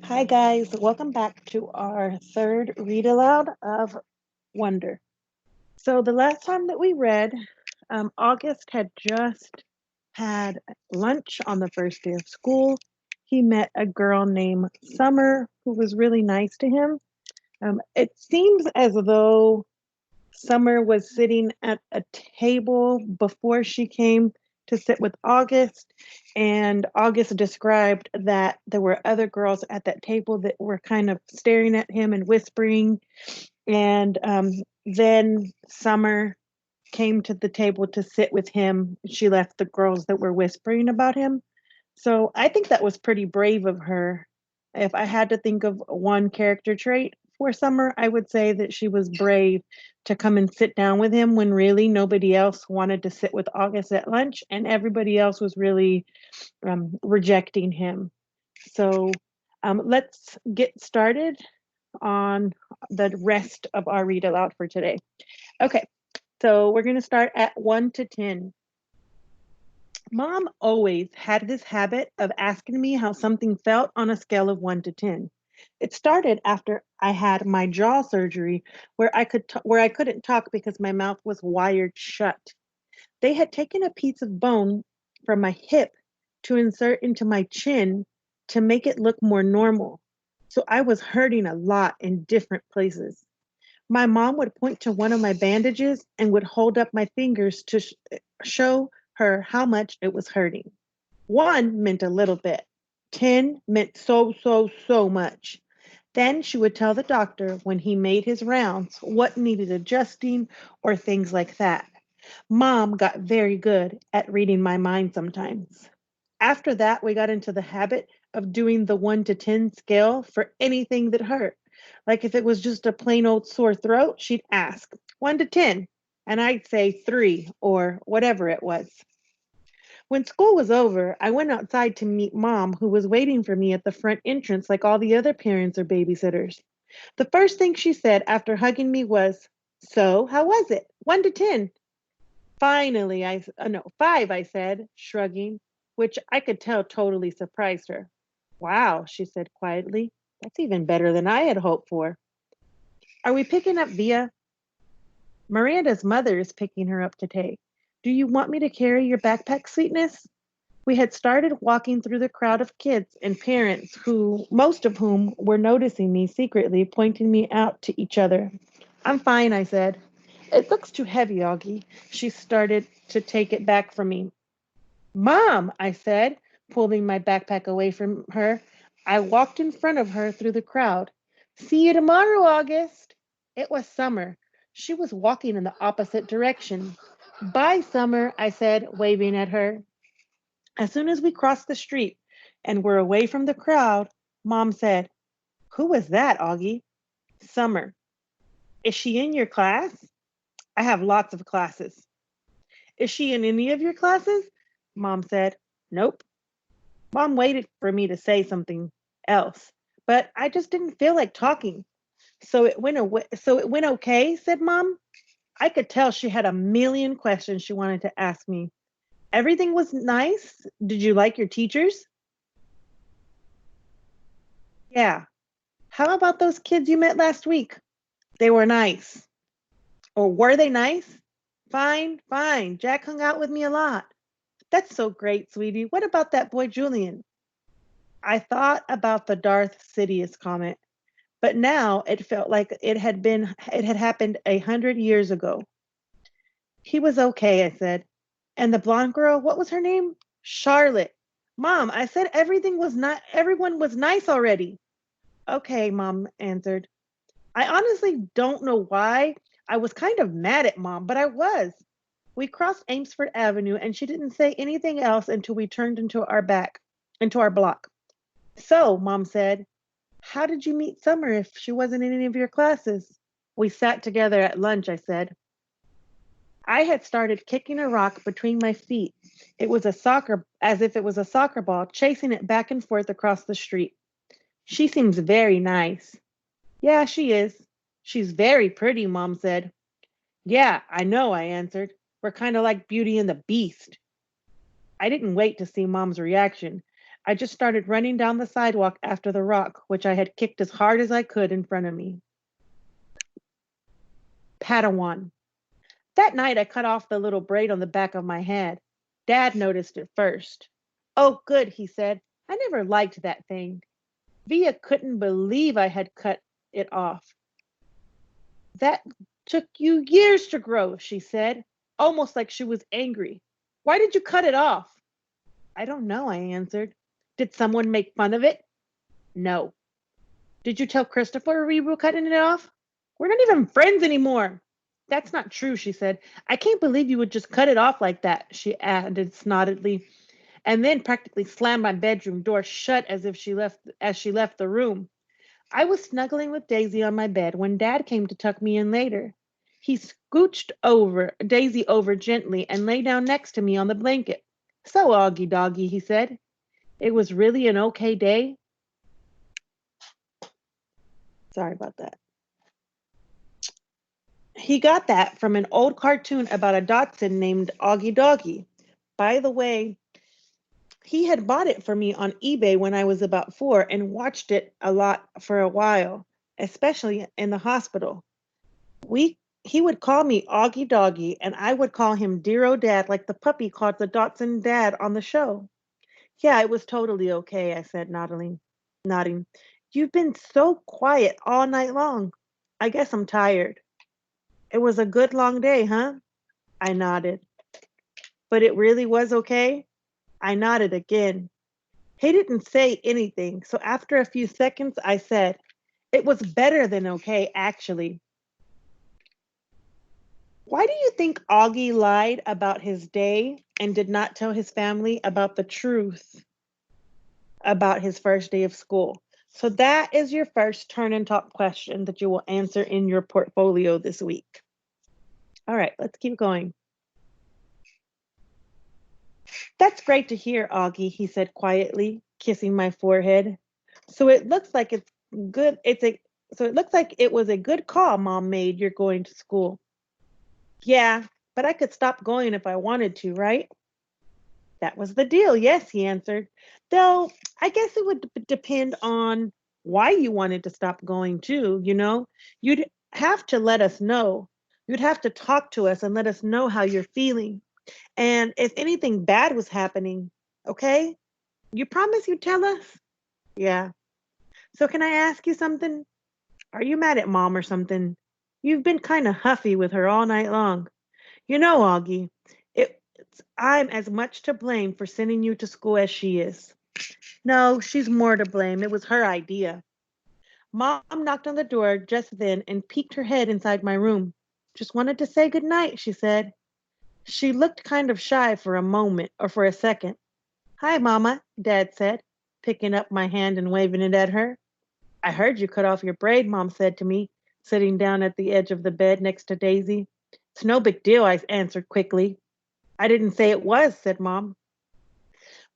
Hi, guys. Welcome back to our third read aloud of Wonder. So, the last time that we read, August had just had lunch on the first day of school. He met a girl named Summer who was really nice to him. It seems as though Summer was sitting at a table before she came to sit with August, and August described that there were other girls at that table that were kind of staring at him and whispering. And then Summer came to the table to sit with him. She left the girls that were whispering about him. So I think that was pretty brave of her. If I had to think of one character trait for Summer, I would say that she was brave to come and sit down with him when really nobody else wanted to sit with August at lunch and everybody else was really rejecting him. So let's get started on the rest of our read aloud for today. Okay, so we're going to start at 1 to 10. Mom always had this habit of asking me how something felt on a scale of 1 to 10. It started after I had my jaw surgery where I couldn't talk because my mouth was wired shut. They had taken a piece of bone from my hip to insert into my chin to make it look more normal. So I was hurting a lot in different places. My mom would point to one of my bandages and would hold up my fingers to show her how much it was hurting. One meant a little bit. 10 meant so much. Then she would tell the doctor when he made his rounds what needed adjusting or things like that. Mom got very good at reading my mind sometimes. After that, we got into the habit of doing the 1 to 10 scale for anything that hurt. Like if it was just a plain old sore throat, she'd ask 1 to 10, and I'd say 3 or whatever it was. When school was over, I went outside to meet Mom, who was waiting for me at the front entrance like all the other parents or babysitters. The first thing she said after hugging me was, "So, how was it? 1 to 10." Finally, no, 5, I said, shrugging, which I could tell totally surprised her. Wow, she said quietly. That's even better than I had hoped for. Are we picking up Via? Miranda's mother is picking her up today. Do you want me to carry your backpack, sweetness? We had started walking through the crowd of kids and parents who, most of whom were noticing me secretly, pointing me out to each other. I'm fine, I said. It looks too heavy, Augie. She started to take it back from me. Mom, I said, pulling my backpack away from her. I walked in front of her through the crowd. See you tomorrow, August. It was Summer. She was walking in the opposite direction. Bye, Summer, I said, waving at her. As soon as we crossed the street and were away from the crowd, Mom said, Who was that, Augie? Summer. Is she in your class? I have lots of classes. Is she in any of your classes? Mom said, Nope. Mom waited for me to say something else, but I just didn't feel like talking. So it went okay, said Mom. I could tell she had a million questions she wanted to ask me. Everything was nice. Did you like your teachers? Yeah. How about those kids you met last week? They were nice. Or were they nice? Fine, fine. Jack hung out with me a lot. That's so great, sweetie. What about that boy Julian? I thought about the Darth Sidious comment, but now it felt like it had happened 100 years ago. He was okay, I said. And the blonde girl, what was her name? Charlotte. Mom, I said everyone was nice already. Okay, Mom answered. I honestly don't know why. I was kind of mad at Mom, but I was. We crossed Amesfort Avenue and she didn't say anything else until we turned into our block. So, Mom said, how did you meet Summer if she wasn't in any of your classes? We sat together at lunch, I said. I had started kicking a rock between my feet. As if it was a soccer ball, chasing it back and forth across the street. She seems very nice. Yeah, she is. She's very pretty, Mom said. Yeah, I know, I answered. We're kind of like Beauty and the Beast. I didn't wait to see Mom's reaction. I just started running down the sidewalk after the rock, which I had kicked as hard as I could in front of me. Padawan. That night I cut off the little braid on the back of my head. Dad noticed it first. Oh, good, he said. I never liked that thing. Via couldn't believe I had cut it off. That took you years to grow, she said, almost like she was angry. Why did you cut it off? I don't know, I answered. Did someone make fun of it? No. Did you tell Christopher we were cutting it off? We're not even friends anymore. That's not true, she said. I can't believe you would just cut it off like that, she added snottedly, and then practically slammed my bedroom door shut as she left the room. I was snuggling with Daisy on my bed when Dad came to tuck me in later. He scooched Daisy over gently and lay down next to me on the blanket. So, Augie doggy, he said, it was really an okay day? Sorry about that. He got that from an old cartoon about a Dachshund named Augie Doggy. By the way, he had bought it for me on eBay when I was about 4 and watched it a lot for a while, especially in the hospital. He would call me Augie Doggy, and I would call him Dear O Dad, like the puppy called the Dachshund Dad on the show. Yeah, it was totally okay, I said, nodding. You've been so quiet all night long. I guess I'm tired. It was a good long day, huh? I nodded. But it really was okay? I nodded again. He didn't say anything, so after a few seconds, I said, it was better than okay, actually. Why do you think Augie lied about his day and did not tell his family about the truth about his first day of school? So that is your first turn and talk question that you will answer in your portfolio this week. All right, let's keep going. That's great to hear, Augie, he said quietly, kissing my forehead. So it looks like it's good. So it looks like it was a good call Mom made. You're going to school. Yeah, but I could stop going if I wanted to, right? That was the deal. Yes, he answered. Though I guess it would depend on why you wanted to stop going too, you know? You'd have to let us know. You'd have to talk to us and let us know how you're feeling. And if anything bad was happening, okay? You promise you'd tell us? Yeah. So can I ask you something? Are you mad at Mom or something? You've been kind of huffy with her all night long. You know, Augie, I'm as much to blame for sending you to school as she is. No, she's more to blame. It was her idea. Mom knocked on the door just then and peeked her head inside my room. Just wanted to say good night, she said. She looked kind of shy for a moment or for a second. Hi, Mama, Dad said, picking up my hand and waving it at her. I heard you cut off your braid, Mom said to me, sitting down at the edge of the bed next to Daisy. It's no big deal, I answered quickly. I didn't say it was, said Mom.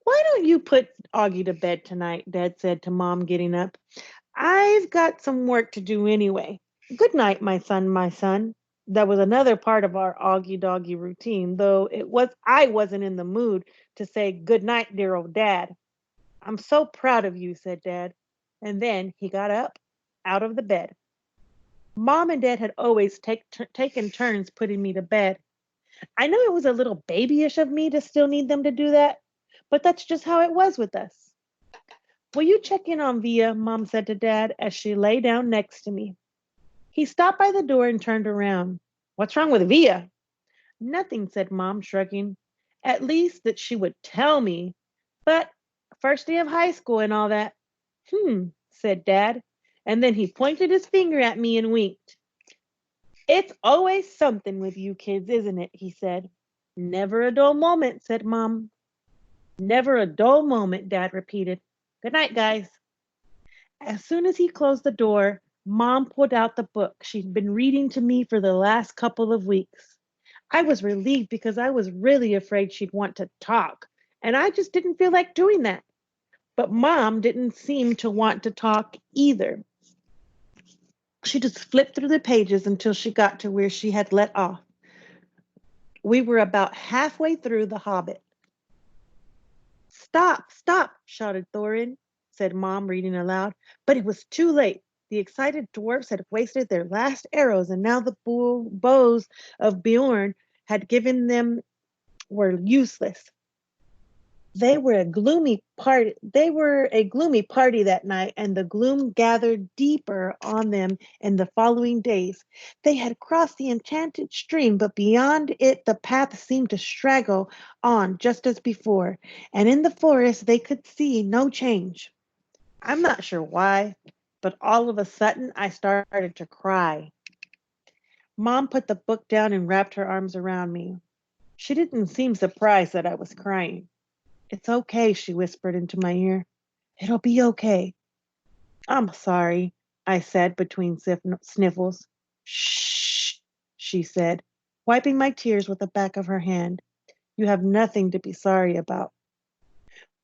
Why don't you put Augie to bed tonight? Dad said to Mom, getting up. I've got some work to do anyway. Good night, my son, my son. That was another part of our Augie doggy routine, though I wasn't in the mood to say good night, dear old Dad. I'm so proud of you, said Dad. And then he got up out of the bed. Mom and Dad had always taken turns putting me to bed. I know it was a little babyish of me to still need them to do that, but that's just how it was with us. Will you check in on Via? Mom said to Dad as she lay down next to me. He stopped by the door and turned around. What's wrong with Via? Nothing, said Mom, shrugging. At least that she would tell me. But first day of high school and all that. Said Dad, and then he pointed his finger at me and winked. It's always something with you kids, isn't it? He said. Never a dull moment, said Mom. Never a dull moment, Dad repeated. Good night, guys. As soon as he closed the door, Mom pulled out the book she'd been reading to me for the last couple of weeks. I was relieved because I was really afraid she'd want to talk, and I just didn't feel like doing that. But Mom didn't seem to want to talk either. She just flipped through the pages until she got to where she had let off. We were about halfway through The Hobbit. Stop, stop, shouted Thorin, said Mom, reading aloud. But it was too late. The excited dwarfs had wasted their last arrows, and now the bows of Bjorn had given them were useless. They were a gloomy party that night, and the gloom gathered deeper on them in the following days. They had crossed the enchanted stream, but beyond it the path seemed to straggle on just as before, and in the forest they could see no change. I'm not sure why, but all of a sudden I started to cry. Mom put the book down and wrapped her arms around me. She didn't seem surprised that I was crying. It's okay, she whispered into my ear. It'll be okay. I'm sorry, I said between sniffles. Shh, she said, wiping my tears with the back of her hand. You have nothing to be sorry about.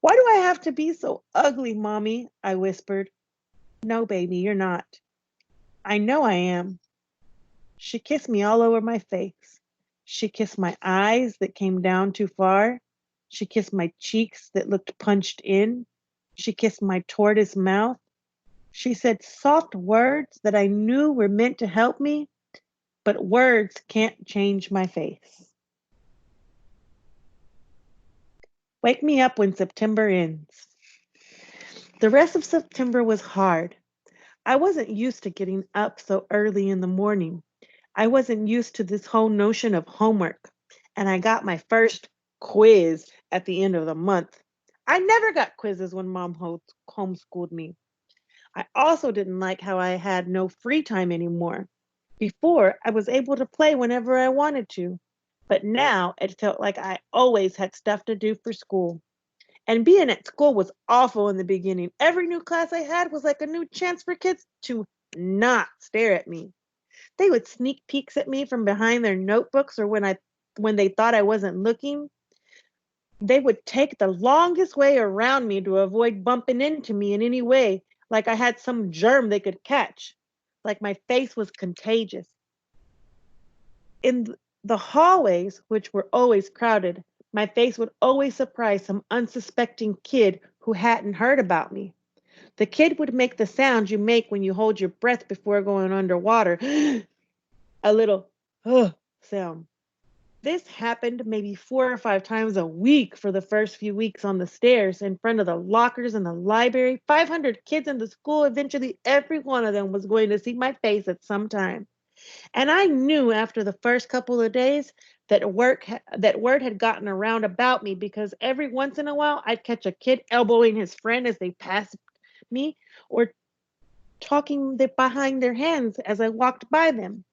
Why do I have to be so ugly, Mommy? I whispered. No, baby, you're not. I know I am. She kissed me all over my face. She kissed my eyes that came down too far. She kissed my cheeks that looked punched in. She kissed my tortoise mouth. She said soft words that I knew were meant to help me, but words can't change my face. Wake me up when September ends. The rest of September was hard. I wasn't used to getting up so early in the morning. I wasn't used to this whole notion of homework, and I got my first quiz at the end of the month. I never got quizzes when Mom homeschooled me. I also didn't like how I had no free time anymore. Before, I was able to play whenever I wanted to, but now it felt like I always had stuff to do for school. And being at school was awful in the beginning. Every new class I had was like a new chance for kids to not stare at me. They would sneak peeks at me from behind their notebooks or when they thought I wasn't looking. They would take the longest way around me to avoid bumping into me in any way, like I had some germ they could catch, like my face was contagious. In the hallways, which were always crowded, my face would always surprise some unsuspecting kid who hadn't heard about me. The kid would make the sound you make when you hold your breath before going underwater, a little sound. This happened maybe 4 or 5 times a week for the first few weeks on the stairs in front of the lockers in the library. 500 kids in the school. Eventually, every one of them was going to see my face at some time. And I knew after the first couple of days that word had gotten around about me because every once in a while I'd catch a kid elbowing his friend as they passed me or talking behind their hands as I walked by them.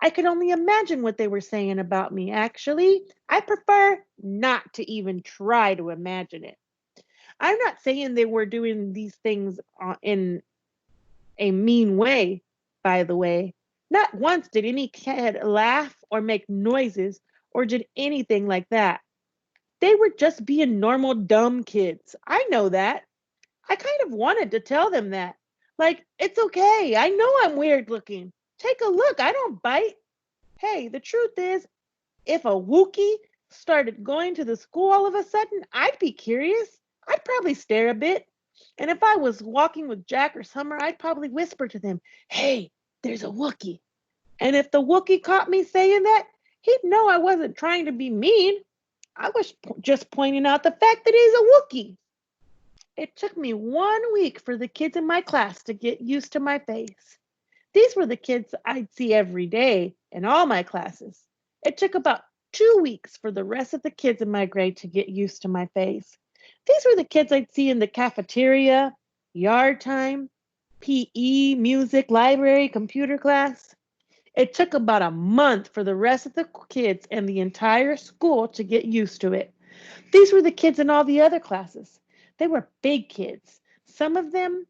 I could only imagine what they were saying about me, actually. I prefer not to even try to imagine it. I'm not saying they were doing these things in a mean way, by the way. Not once did any kid laugh or make noises or did anything like that. They were just being normal, dumb kids. I know that. I kind of wanted to tell them that. Like, it's okay. I know I'm weird looking. Take a look. I don't bite. Hey, the truth is, if a Wookiee started going to the school all of a sudden, I'd be curious. I'd probably stare a bit. And if I was walking with Jack or Summer, I'd probably whisper to them, hey, there's a Wookiee. And if the Wookiee caught me saying that, he'd know I wasn't trying to be mean. I was just pointing out the fact that he's a Wookiee. It took me 1 week for the kids in my class to get used to my face. These were the kids I'd see every day in all my classes. It took about 2 weeks for the rest of the kids in my grade to get used to my face. These were the kids I'd see in the cafeteria, yard time, PE, music, library, computer class. It took about a month for the rest of the kids and the entire school to get used to it. These were the kids in all the other classes. They were big kids. Some of them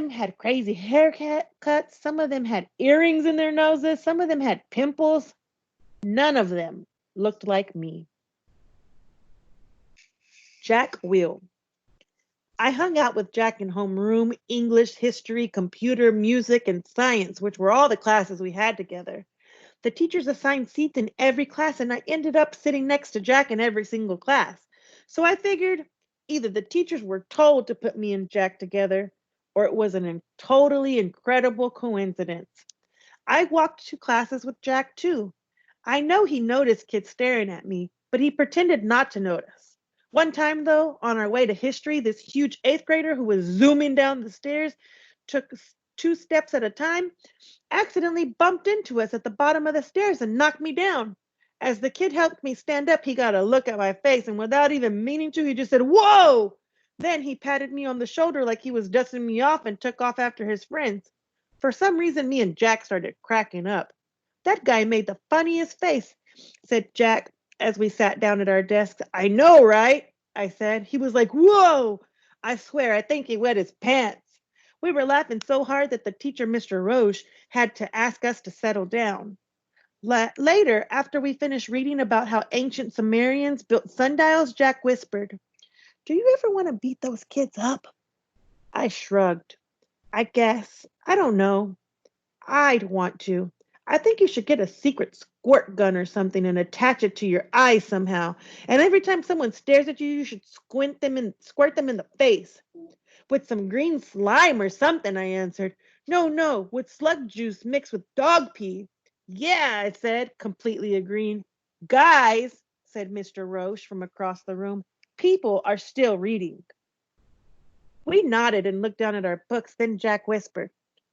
had crazy haircuts. Some of them had earrings in their noses. Some of them had pimples. None of them looked like me. Jack Will. I hung out with Jack in homeroom, English, history, computer, music, and science, which were all the classes we had together. The teachers assigned seats in every class, and I ended up sitting next to Jack in every single class. So I figured either the teachers were told to put me and Jack together, or it was totally incredible coincidence. I walked to classes with Jack too. I know he noticed kids staring at me, but he pretended not to notice. One time, though, on our way to history, this huge eighth grader who was zooming down the stairs took two steps at a time, accidentally bumped into us at the bottom of the stairs and knocked me down. As the kid helped me stand up, he got a look at my face, and without even meaning to, he just said, "Whoa!" Then he patted me on the shoulder like he was dusting me off and took off after his friends. For some reason, me and Jack started cracking up. "That guy made the funniest face," said Jack as we sat down at our desks. "I know, right?" I said. He was like, "Whoa!" I swear, I think he wet his pants. We were laughing so hard that the teacher, Mr. Roche, had to ask us to settle down. Later, after we finished reading about how ancient Sumerians built sundials, Jack whispered, "Do you ever want to beat those kids up?" I shrugged. "I guess. I don't know. I'd want to. I think you should get a secret squirt gun or something and attach it to your eye somehow. And every time someone stares at you, you should squirt them in the face. With some green slime or something," I answered. "No, no, with slug juice mixed with dog pee." "Yeah," I said, completely agreeing. "Guys," said Mr. Roche from across the room, "people are still reading." We nodded and looked down at our books. Then Jack whispered,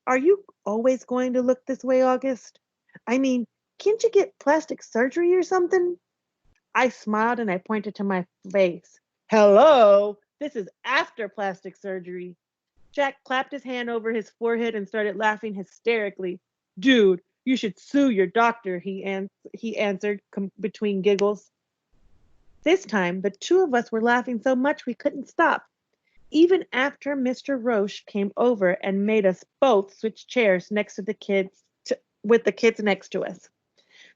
"Are you always going to look this way, August? I mean, can't you get plastic surgery or something?" I smiled and I pointed to my face. "Hello, this is after plastic surgery." Jack clapped his hand over his forehead and started laughing hysterically. "Dude, you should sue your doctor," he answered between giggles. This time, the two of us were laughing so much we couldn't stop, even after Mr. Roche came over and made us both switch chairs next to the kids with the kids next to us.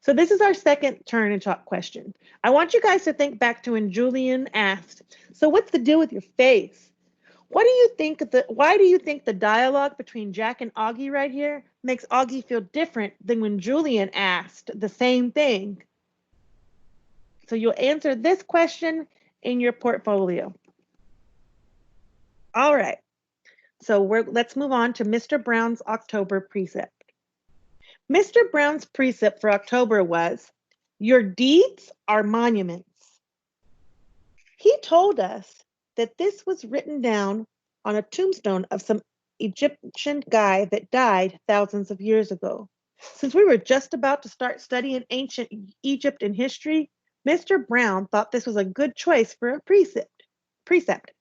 So this is our second turn and talk question. I want you guys to think back to when Julian asked, "So what's the deal with your face?" Why do you think the dialogue between Jack and Augie right here makes Augie feel different than when Julian asked the same thing? So you'll answer this question in your portfolio. All right. So let's move on to Mr. Brown's October precept. Mr. Brown's precept for October was, "Your deeds are monuments." He told us that this was written down on a tombstone of some Egyptian guy that died thousands of years ago. Since we were just about to start studying ancient Egypt and history, Mr. Brown thought this was a good choice for a precept.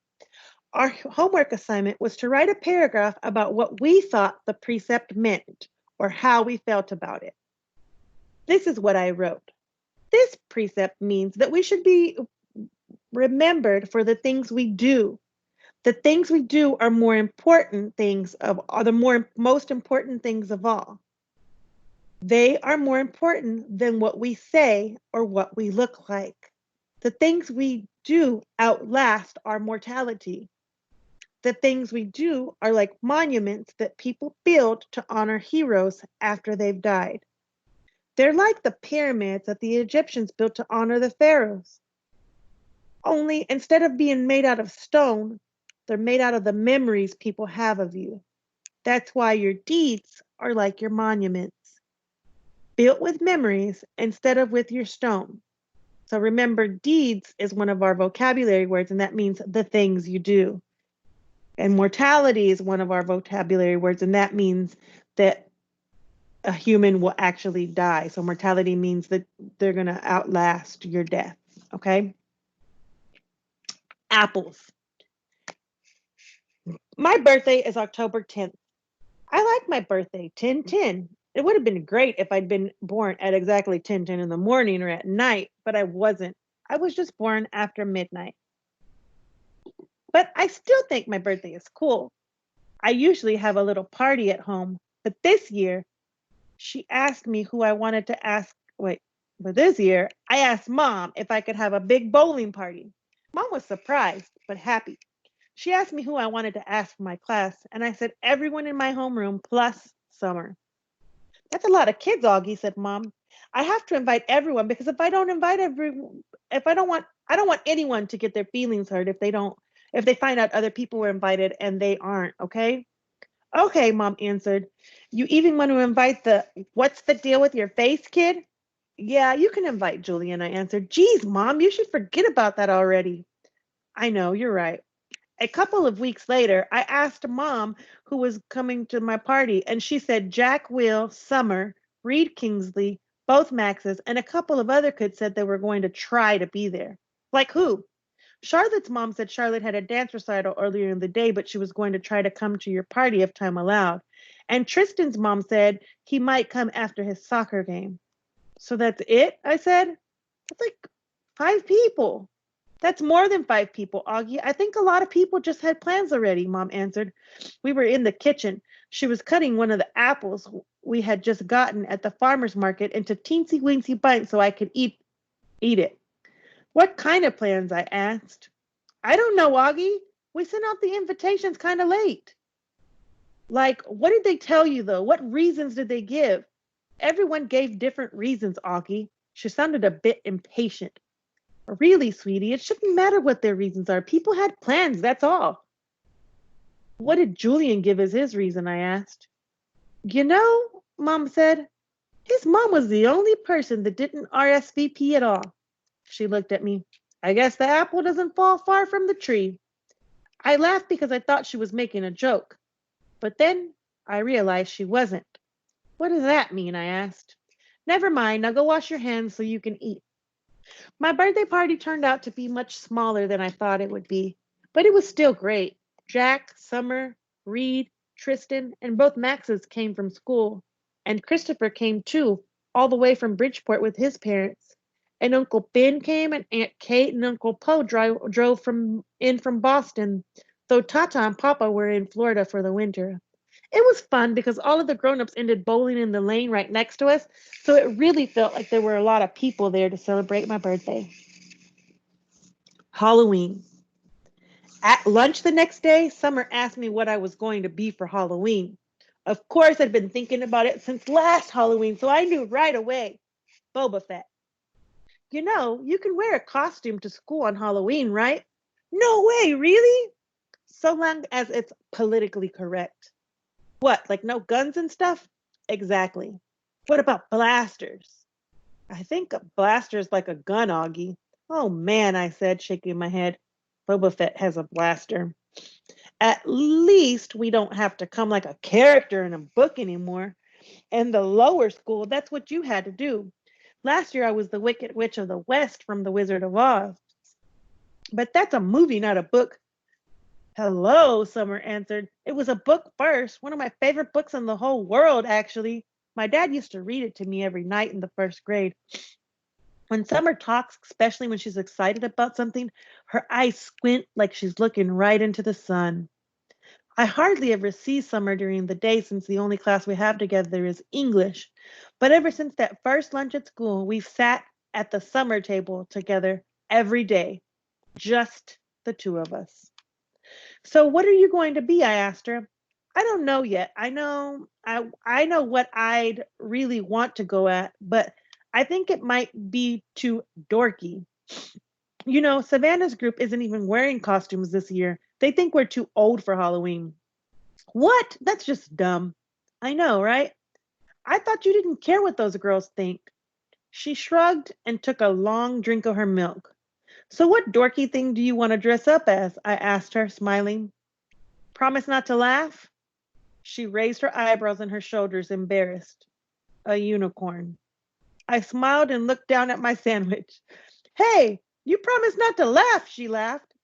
Our homework assignment was to write a paragraph about what we thought the precept meant or how we felt about it. This is what I wrote. This precept means that we should be remembered for the things we do. The things we do are the most important things of all. They are more important than what we say or what we look like. The things we do outlast our mortality. The things we do are like monuments that people build to honor heroes after they've died. They're like the pyramids that the Egyptians built to honor the pharaohs. Only instead of being made out of stone, they're made out of the memories people have of you. That's why your deeds are like your monuments, built with memories instead of with your stone. So remember, deeds is one of our vocabulary words, and that means the things you do. And mortality is one of our vocabulary words, and that means that a human will actually die. So mortality means that they're going to outlast your death. Okay? Apples. My birthday is October 10th. I like my birthday, 10/10. It would have been great if I'd been born at exactly 10/10 in the morning or at night, but I wasn't. I was just born after midnight. But I still think my birthday is cool. I usually have a little party at home, but this year she asked me who I wanted to ask. Wait, but this year I asked Mom if I could have a big bowling party. Mom was surprised, but happy. She asked me who I wanted to ask for my class, and I said everyone in my homeroom plus Summer. "That's a lot of kids, Augie," said Mom. "I have to invite everyone because if I don't want I don't want anyone to get their feelings hurt if they find out other people were invited and they aren't, okay? Okay, Mom answered. You even want to invite the what's the deal with your face kid? Yeah, you can invite Julian, I answered. Geez, Mom, you should forget about that already. I know, you're right. A couple of weeks later, I asked Mom who was coming to my party, and she said Jack Will, Summer, Reed Kingsley, both Maxes, and a couple of other kids said they were going to try to be there. Like who? Charlotte's mom said Charlotte had a dance recital earlier in the day, but she was going to try to come to your party if time allowed. And Tristan's mom said he might come after his soccer game. So that's it? I said. That's like 5 people. That's more than 5 people, Augie. I think a lot of people just had plans already, Mom answered. We were in the kitchen. She was cutting one of the apples we had just gotten at the farmer's market into teensy weensy bites so I could eat it. What kind of plans? I asked. I don't know, Augie. We sent out the invitations kind of late. Like, what did they tell you, though? What reasons did they give? Everyone gave different reasons, Augie. She sounded a bit impatient. Really, sweetie, it shouldn't matter what their reasons are. People had plans, that's all. What did Julian give as his reason? I asked. You know, Mom said, his mom was the only person that didn't RSVP at all. She looked at me. I guess the apple doesn't fall far from the tree. I laughed because I thought she was making a joke. But then I realized she wasn't. What does that mean? I asked. Never mind, now go wash your hands so you can eat. My birthday party turned out to be much smaller than I thought it would be, but it was still great. Jack, Summer, Reed, Tristan, and both Maxes came from school, and Christopher came too, all the way from Bridgeport with his parents. And Uncle Ben came, and Aunt Kate and Uncle Poe drove from Boston, though Tata and Papa were in Florida for the winter. It was fun because all of the grown-ups ended bowling in the lane right next to us, so it really felt like there were a lot of people there to celebrate my birthday. Halloween. At lunch the next day, Summer asked me what I was going to be for Halloween. Of course, I'd been thinking about it since last Halloween, so I knew right away. Boba Fett. You know, you can wear a costume to school on Halloween, right? No way, really? So long as it's politically correct. What, like no guns and stuff? Exactly. What about blasters? I think a blaster's like a gun, Augie. Oh man, I said, shaking my head. Boba Fett has a blaster. At least we don't have to come like a character in a book anymore. In the lower school, that's what you had to do. Last year I was the Wicked Witch of the West from The Wizard of Oz. But that's a movie, not a book. Hello, Summer answered. It was a book first, one of my favorite books in the whole world, actually. My dad used to read it to me every night in the first grade. When Summer talks, especially when she's excited about something, her eyes squint like she's looking right into the sun. I hardly ever see Summer during the day since the only class we have together is English. But ever since that first lunch at school, we've sat at the summer table together every day, just the two of us. So what are you going to be? I asked her. I don't know yet. I know what I'd really want to go at, but I think it might be too dorky. You know, Savannah's group isn't even wearing costumes this year. They think we're too old for Halloween. What? That's just dumb. I know, right? I thought you didn't care what those girls think. She shrugged and took a long drink of her milk. So what dorky thing do you want to dress up as? I asked her, smiling. Promise not to laugh? She raised her eyebrows and her shoulders, embarrassed. A unicorn. I smiled and looked down at my sandwich. Hey, you promised not to laugh, she laughed.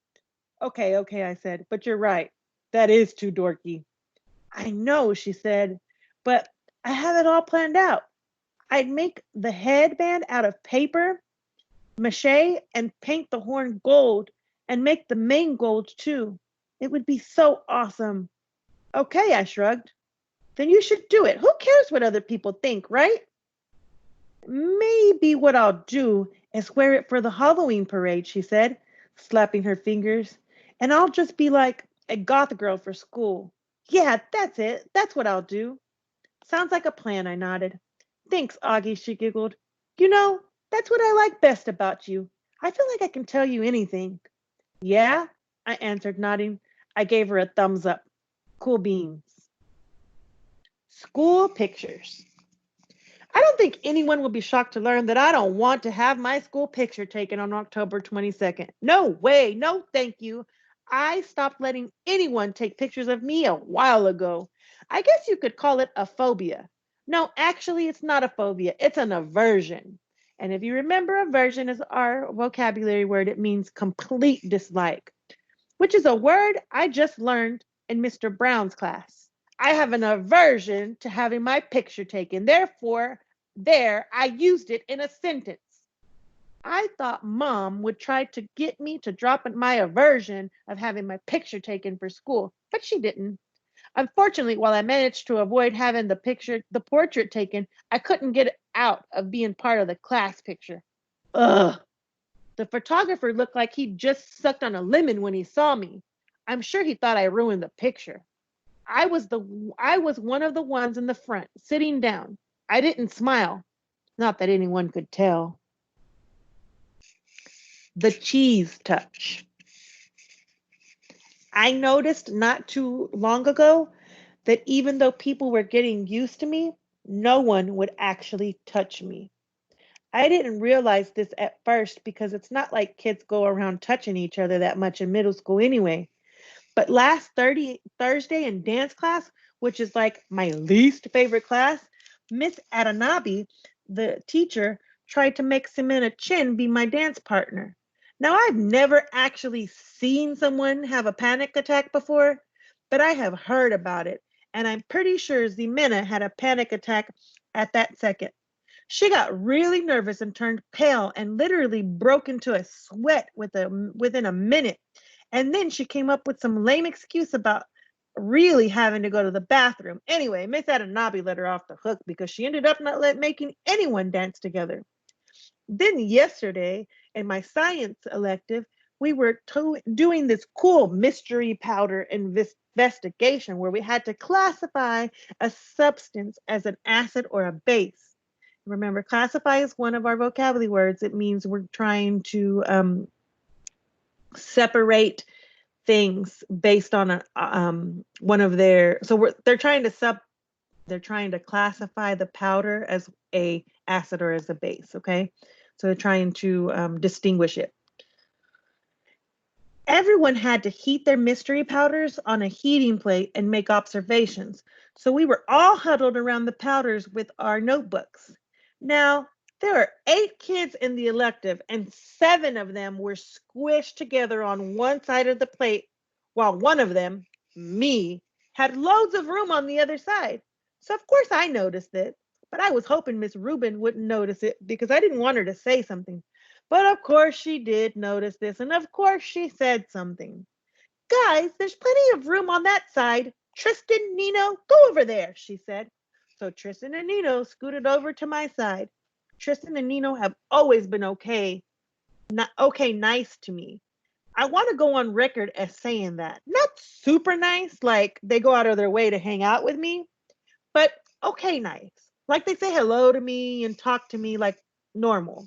Okay, I said, but you're right. That is too dorky. I know, she said, but I have it all planned out. I'd make the headband out of paper, mache, and paint the horn gold, and make the mane gold too. It would be so awesome. Okay, I shrugged. Then you should do it. Who cares what other people think, right? Maybe what I'll do is wear it for the Halloween parade, she said, slapping her fingers. And I'll just be like a goth girl for school. Yeah, that's it. That's what I'll do. Sounds like a plan, I nodded. Thanks, Augie, she giggled. You know, that's what I like best about you. I feel like I can tell you anything. Yeah, I answered, nodding. I gave her a thumbs up. Cool beans. School pictures. I don't think anyone will be shocked to learn that I don't want to have my school picture taken on October 22nd. No way, no thank you. I stopped letting anyone take pictures of me a while ago. I guess you could call it a phobia. No, actually, it's not a phobia, it's an aversion. And if you remember, aversion is our vocabulary word, it means complete dislike, which is a word I just learned in Mr. Brown's class. I have an aversion to having my picture taken. Therefore, there, I used it in a sentence. I thought mom would try to get me to drop my aversion of having my picture taken for school, but she didn't. Unfortunately, while I managed to avoid having the portrait taken, I couldn't get out of being part of the class picture. Ugh. The photographer looked like he'd just sucked on a lemon when he saw me. I'm sure he thought I ruined the picture. I was one of the ones in the front, sitting down. I didn't smile, not that anyone could tell. The cheese touch. I noticed not too long ago that even though people were getting used to me, no one would actually touch me. I didn't realize this at first because it's not like kids go around touching each other that much in middle school anyway. But last Thursday in dance class, which is like my least favorite class, Miss Adanabi, the teacher, tried to make Samantha Chin be my dance partner. Now, I've never actually seen someone have a panic attack before, but I have heard about it, and I'm pretty sure Ximena had a panic attack at that second. She got really nervous and turned pale and literally broke into a sweat within a minute. And then she came up with some lame excuse about really having to go to the bathroom. Anyway, Miss Adanabi let her off the hook because she ended up not making anyone dance together. Then yesterday, in my science elective, we were doing this cool mystery powder investigation where we had to classify a substance as an acid or a base. Remember, classify is one of our vocabulary words. It means we're trying to separate things based on one of their. So they're trying to classify the powder as a acid or as a base. Okay, so they're trying to distinguish it. Everyone had to heat their mystery powders on a heating plate and make observations. So we were all huddled around the powders with our notebooks. Now, there are 8 kids in the elective, and 7 of them were squished together on one side of the plate, while one of them, me, had loads of room on the other side. So, of course, I noticed it, but I was hoping Miss Rubin wouldn't notice it because I didn't want her to say something. But of course she did notice this, and of course she said something. Guys, there's plenty of room on that side. Tristan, Nino, go over there, she said. So Tristan and Nino scooted over to my side. Tristan and Nino have always been nice to me. I want to go on record as saying that. Not super nice, like they go out of their way to hang out with me, but okay nice. Like they say hello to me and talk to me like normal.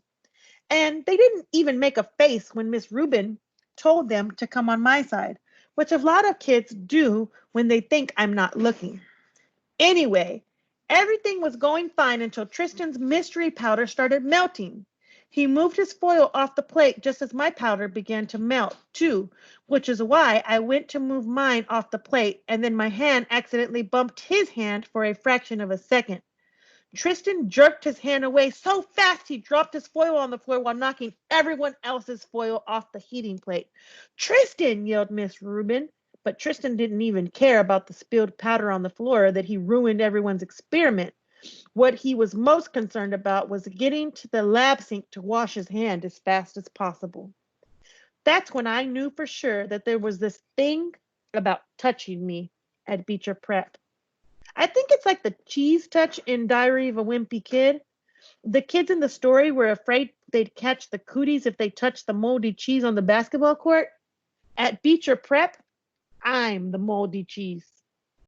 And they didn't even make a face when Miss Rubin told them to come on my side, which a lot of kids do when they think I'm not looking. Anyway, everything was going fine until Tristan's mystery powder started melting. He moved his foil off the plate just as my powder began to melt, too, which is why I went to move mine off the plate, and then my hand accidentally bumped his hand for a fraction of a second. Tristan jerked his hand away so fast he dropped his foil on the floor while knocking everyone else's foil off the heating plate. Tristan, yelled Miss Rubin. But Tristan didn't even care about the spilled powder on the floor that he ruined everyone's experiment. What he was most concerned about was getting to the lab sink to wash his hand as fast as possible. That's when I knew for sure that there was this thing about touching me at Beecher Prep. I think it's like the cheese touch in Diary of a Wimpy Kid. The kids in the story were afraid they'd catch the cooties if they touched the moldy cheese on the basketball court. At Beecher Prep, I'm the moldy cheese.